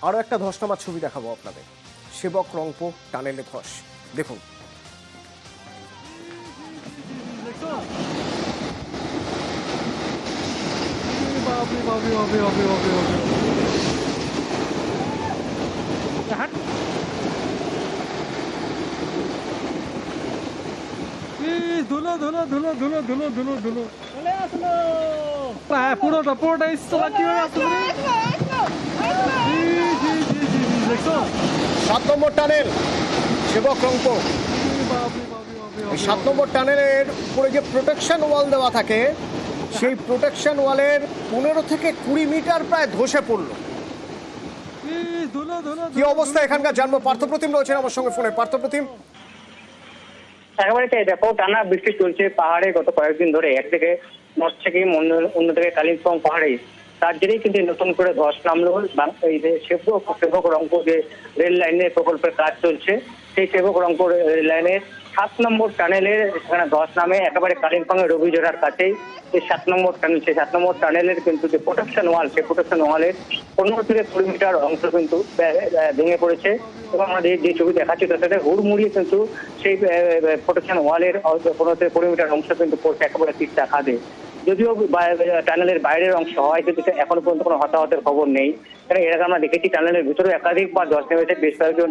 আরও একটা ধস নামার ছবি দেখাবো আপনাদের। সেবক রংপো টানেলে ধস, দেখুন। ধুলো ধুলো ধুলো ধুলো ধুলো ধুলো ধুলো চলে আসলো। পুরোটা ইস্তলা কিভাবে আসলো? 7 নম্বর টানেল সেবক রংপো। এই 7 নম্বর টানেলের উপরে যে প্রোটেকশন ওয়াল দেওয়া থাকে, সেই প্রোটেকশন ওয়ালের 15 থেকে 20 মিটার প্রায় ধসে পড়ল। কি অবস্থা এখানকার জানবো। পার্থপ্রতিম রয়েছেন আমার সঙ্গে ফোনে। পার্থপ্রতিম, একেবারে তাই, দেখো টানা বৃষ্টি চলছে পাহাড়ে গত কয়েকদিন ধরে। একদিকে নর্থ থেকে অন্যদিকে কালিম্পং পাহাড়ে, তার জেরেই কিন্তু নতুন করে ধস নামলো। এই যে সেবক রংপুর যে রেল লাইনের প্রকল্পের কাজ চলছে, সেই সেবক রংপুর রেল লাইনের 7 নম্বর টানেলের সেখানে ধস নামে একেবারে কালিম্পং এর রবিজোড়ার কাছেই। এই 7 নম্বর টানেল, সেই 7 নম্বর টানেলের কিন্তু যে প্রোটেকশন ওয়াল, সেই প্রোটেকশন ওয়ালের 15 থেকে 20 মিটার অংশ কিন্তু ভেঙে পড়েছে। এবং আমাদের যে ছবি দেখাচ্ছি তার সাথে হুড়মুড়িয়ে কিন্তু সেই প্রোটেকশন ওয়ালের 15 থেকে 20 মিটার অংশ কিন্তু পড়ছে একেবারে তিস্তা খাদে। যদিও টানেলের বাইরের অংশ হয়, কিন্তু এখনো পর্যন্ত কোনো হতাহতের খবর নেই। কারণ এর আগে আমরা দেখেছি টানেলের ভিতরে একাধিকবার ধস নেমেছে, বেশ কয়েকজন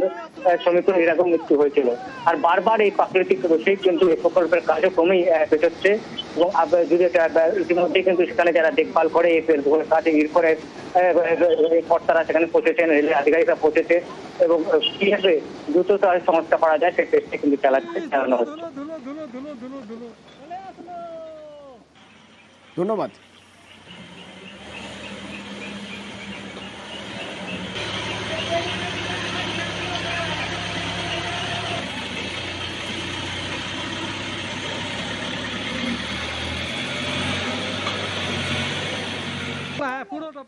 শ্রমিকের এরকম মৃত্যু হয়েছিল। আর বারবার এই প্রাকৃতিক দোষেই কিন্তু এই প্রকল্পের কাজও ক্রমেই পেছোচ্ছে। এবং যদি ইতিমধ্যে কিন্তু সেখানে যারা দেখভাল করে এই কাজে এরপরে কর্তারা সেখানে পৌঁছেছেন, রেলের আধিকারিকরা পৌঁছেছে এবং কিভাবে দ্রুততার সংস্থা করা যায় সেই চেষ্টা কিন্তু চালানো হচ্ছে। ধন্যবাদ।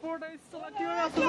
পুরোটা ইস্তলা কিভাবে আসলো?